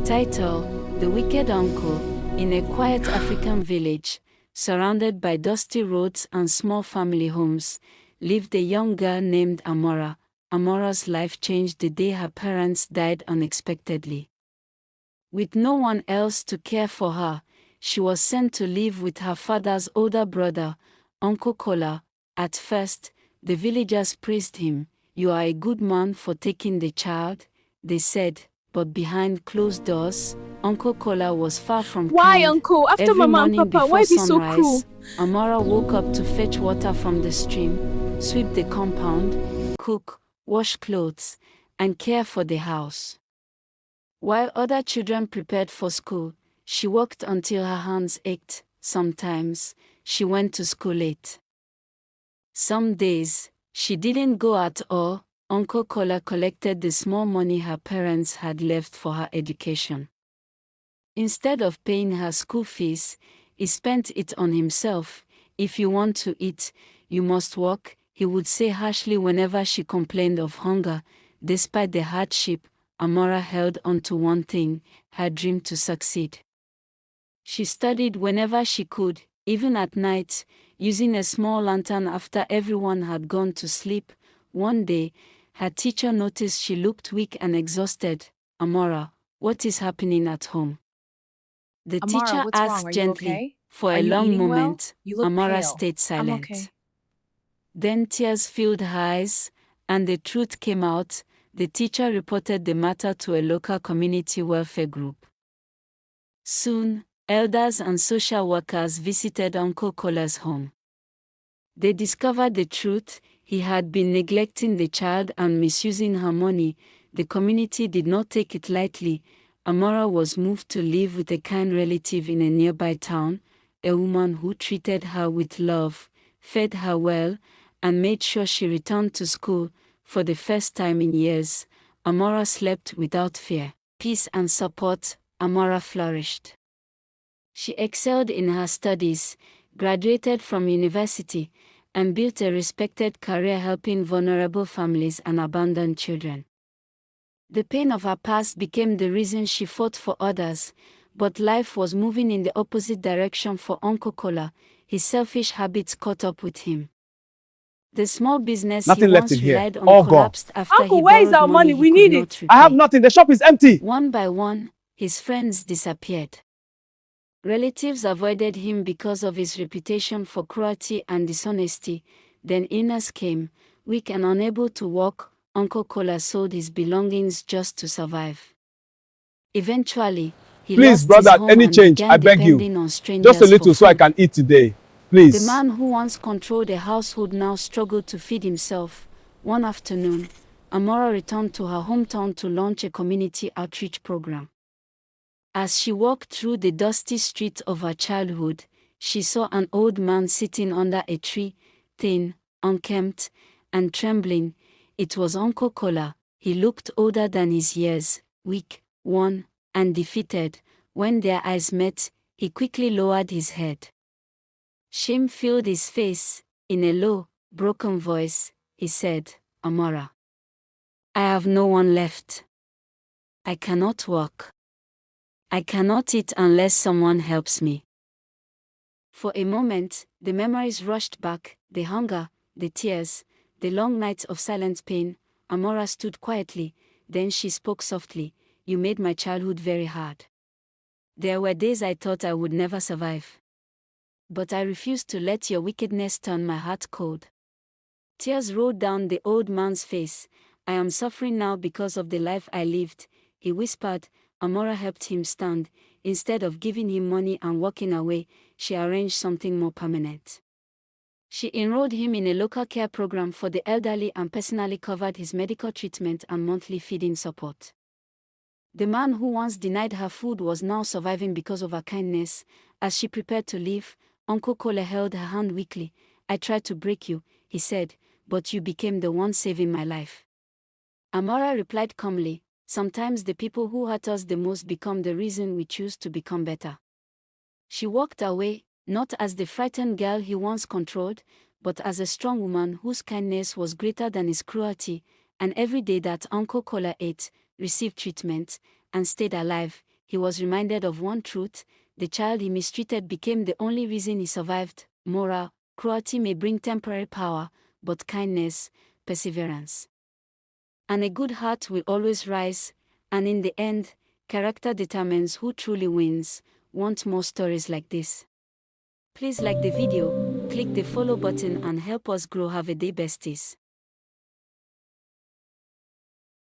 Title: The Wicked Uncle. In a quiet African village, surrounded by dusty roads and small family homes, lived a young girl named Amora. Amora's life changed the day her parents died unexpectedly. With no one else to care for her, she was sent to live with her father's older brother, Uncle Kola. At first, the villagers praised him. "You are a good man for taking the child," they said, but behind closed doors, Uncle Kola was far from Why, kind. uncle? After Every mama and morning papa, before why be so cruel? sunrise, Amora woke up to fetch water from the stream, sweep the compound, cook, wash clothes, and care for the house. While other children prepared for school, she worked until her hands ached. Sometimes, she went to school late. Some days, she didn't go at all. Uncle Kola collected the small money her parents had left for her education. Instead of paying her school fees, he spent it on himself. "If you want to eat, you must work," he would say harshly whenever she complained of hunger. Despite the hardship, Amora held on to one thing: her dream to succeed. She studied whenever she could, even at night, using a small lantern after everyone had gone to sleep. One day, her teacher noticed she looked weak and exhausted. "Amora, what is happening at home?" The Amara, teacher what's wrong? asked Are you gently. okay? For Are a you long eating well? moment, You look Amara pale. stayed I'm silent. okay. Then tears filled her eyes, and the truth came out. The teacher reported the matter to a local community welfare group. Soon, elders and social workers visited Uncle Kola's home. They discovered the truth: he had been neglecting the child and misusing her money. The community did not take it lightly. Amora was moved to live with a kind relative in a nearby town, a woman who treated her with love, fed her well, and made sure she returned to school. For the first time in years, Amora slept without fear. Peace and support. Amora flourished. She excelled in her studies, graduated from university, and built a respected career helping vulnerable families and abandoned children. The pain of her past became the reason she fought for others, but life was moving in the opposite direction for Uncle Kola. His selfish habits caught up with him. The small business he Nothing left in once here. relied on All gone. collapsed after Uncle, he where is borrowed our money? money he We could need not it. I have repay. nothing. The shop is empty. One by one, his friends disappeared. Relatives avoided him because of his reputation for cruelty and dishonesty. Then illness came. Weak and unable to walk, Uncle Kola sold his belongings just to survive. Eventually, he Please, lost his brother, home any and change, I began beg you. depending on Just a strangers for little so I food. can eat today. The Please. man who once controlled a household now struggled to feed himself. One afternoon, Amora returned to her hometown to launch a community outreach program. As she walked through the dusty streets of her childhood, she saw an old man sitting under a tree, thin, unkempt, and trembling. It was Uncle Kola. He looked older than his years, weak, worn, and defeated. When their eyes met, he quickly lowered his head. Shame filled his face. In a low, broken voice, he said, "Amora, I have no one left. I cannot walk. I cannot eat unless someone helps me." For a moment, the memories rushed back: the hunger, the tears, the long nights of silent pain. Amora stood quietly, then she spoke softly. "You made my childhood very hard. There were days I thought I would never survive. But I refused to let your wickedness turn my heart cold." Tears rolled down the old man's face. "I am suffering now because of the life I lived," he whispered. Amora helped him stand. Instead of giving him money and walking away, she arranged something more permanent. She enrolled him in a local care program for the elderly and personally covered his medical treatment and monthly feeding support. The man who once denied her food was now surviving because of her kindness. As she prepared to leave, Uncle Kola held her hand weakly. "I tried to break you," he said, "but you became the one saving my life." Amora replied calmly, "Sometimes the people who hurt us the most become the reason we choose to become better." She walked away, not as the frightened girl he once controlled, but as a strong woman whose kindness was greater than his cruelty. And every day that Uncle Kola ate, received treatment, and stayed alive, he was reminded of one truth: the child he mistreated became the only reason he survived. Moral: cruelty may bring temporary power, but kindness, perseverance, and a good heart will always rise. And in the end, character determines who truly wins. Want more stories like this? Please like the video, click the follow button and help us grow. Have a day, besties.